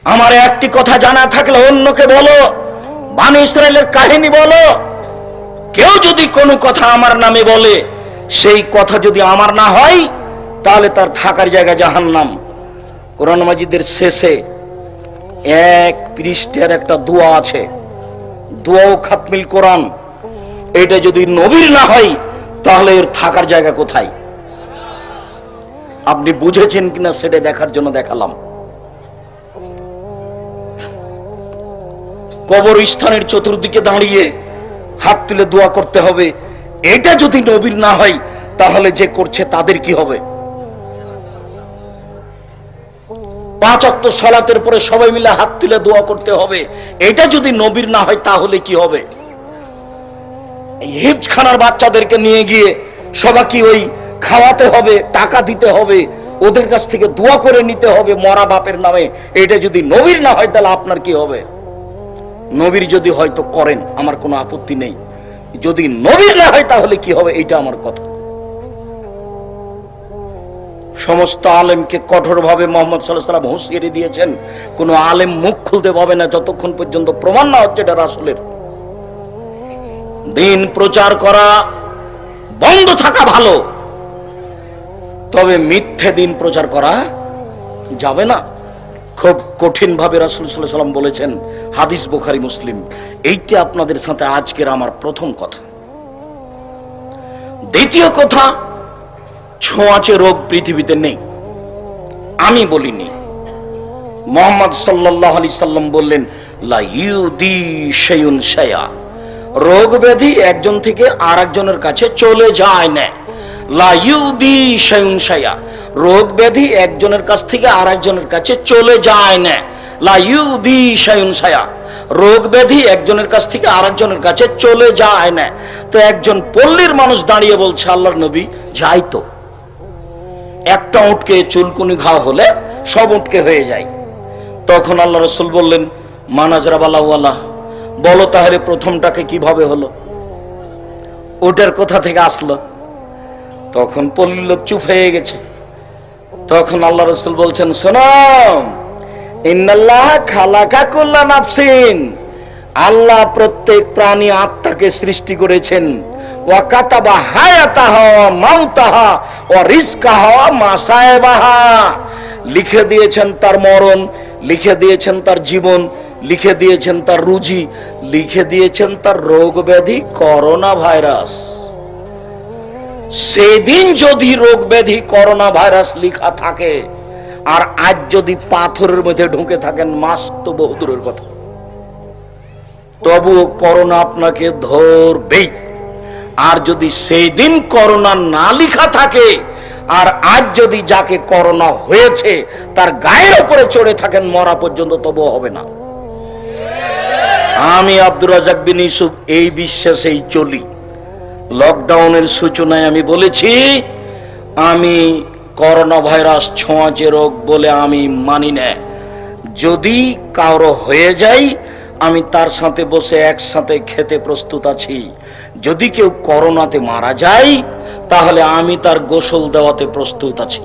আমার একটি কথা জানা থাকলে অন্যকে বলো, বনী ইসরাইলের কাহিনী বলো। কেউ যদি কোনো কথা আমার নামে বলে, সেই কথা যদি আমার না হয়, তাহলে তার থাকার জায়গা জাহান্নাম। কোরআন মাজিদের শেষে এক পৃষ্ঠার একটা দোয়া আছে, দোয়াও খাতমিল কোরআন। এটা যদি নবীর না হয়, তাহলে এর থাকার জায়গা কোথায়? আপনি বুঝেছেন কিনা সেটা দেখার জন্য দেখালাম। কবরস্থানের চতুর্দিকে দাঁড়িয়ে হাত তুলে দোয়া করতে হবে, এটা যদি নবীর না হয়, তাহলে যে করছে তাদের কি হবে? 5 ওয়াক্ত সালাতের পরে সবাই মিলে হাত তুলে দোয়া করতে হবে, এটা যদি নবীর না হয়, তাহলে কি হবে? হিফজখানার বাচ্চাদেরকে নিয়ে গিয়ে সবাইকে ওই খাওয়াতে হবে, টাকা দিতে হবে, ওদের কাছ থেকে দোয়া করে নিতে হবে মরা বাপের নামে, এটা যদি নবীর না হয়, তাহলে আপনার কি হবে? নবীর যদি হয়তো করেন, আমার কোনো আপত্তি নেই। যদি নবীর না হয়, তাহলে কি হবে? এইটা আমার কথা। সমস্ত আলেমকে কঠোরভাবে মুহাম্মদ সাল্লাল্লাহু আলাইহি ওয়াসাল্লাম হুঁশিয়ারি দিয়েছেন, কোন আলেম মুখ খুলতে পাবে না যতক্ষণ পর্যন্ত প্রমাণ না হচ্ছে এটা রাসূলের। দিন প্রচার করা বন্ধ থাকা ভালো, তবে মিথ্যে দিন প্রচার করা যাবে না। খুব কঠিন ভাবে রাসূল সাল্লাল্লাহু আলাইহি ওয়াসাল্লাম বলেছেন, হাদিস বুখারী মুসলিম। এইটা আপনাদের সাথে আজকের আমার প্রথম কথা। দ্বিতীয় কথা, ছোঁয়াচে রোগ পৃথিবীতে নেই, আমি বলিনি। মুহাম্মদ সাল্লাল্লাহু আলাইহি সাল্লাম বললেন, লা ইউদি শাইউন শাইআ, রোগ ব্যাধি একজন থেকে আরেকজনের কাছে চলে যায় না। লা ইউদি শাইউন শাইআ, রোগ ব্যাধি একজনের কাছ থেকে আরেকজনের কাছে চলে যায় না। লা ইউদি শাইউন শাইআ, রোগ ব্যাধি একজনের কাছ থেকে আরেকজনের কাছে চলে যায় না। তো একজন পল্লীর মানুষ দাঁড়িয়ে বলছে, আল্লাহর নবী, যাই তো, একটা উটকে চুলকুনি ঘা হলে সব উটকে হয়ে যায়। তখন আল্লাহ রাসূল বললেন, মানাজরা বালাওয়ালা, বলো তাহলে প্রথমটাকে কিভাবে হলো, ওটার কোথা থেকে আসলো? তখন পল্লীর লোক চুপ হয়ে গেছে। তখন আল্লাহ রাসূল বলছেন, শোনো, ইন্নাল্লাহ খালাকা কুল্লা নাফসিন, আল্লাহ প্রত্যেক প্রাণী আত্মাকে সৃষ্টি করেছেন। ওয়া কাতাবা হায়াতাহা ওয়া মাউতাহা ওয়া রিজকাহা ওয়া মাসায়বাহা, লিখে দিয়েছেন তার মরণ, লিখে দিয়েছেন তার জীবন, লিখে দিয়েছেন তার রুজি, লিখে দিয়েছেন তার রোগ ব্যাধি, করোনা ভাইরাস। সেদিন যদি রোগ ব্যাধি করোনা ভাইরাস লেখা থাকে, আর আজ যদি পাথরের মধ্যে ঢুকে থাকেন, মাস্ক তো বহুদূরের কথা, তবুও করোনা আপনাকে ধরবেই। আর যদি সেই দিন করোনা না লেখা থাকে, আর আজ যদি যাকে করোনা হয়েছে তার গায়ের উপরে চড়ে থাকেন মরা পর্যন্ত, তবুও হবে না। আমি আব্দুর রাজ্জাক বিন ইউসুফ এই বিশ্বাসেই চলি। লকডাউনের সূচনায় আমি বলেছি, আমি করোনা ভাইরাস ছোঁয়াচে রোগ বলে আমি মানি না। যদি কারো হয়ে যায়, আমি তার সাথে বসে একসাথে খেতে প্রস্তুত আছি। যদি কেউ করোনাতে মারা যায়, তাহলে আমি তার গোসল দেওয়াতে প্রস্তুত আছি।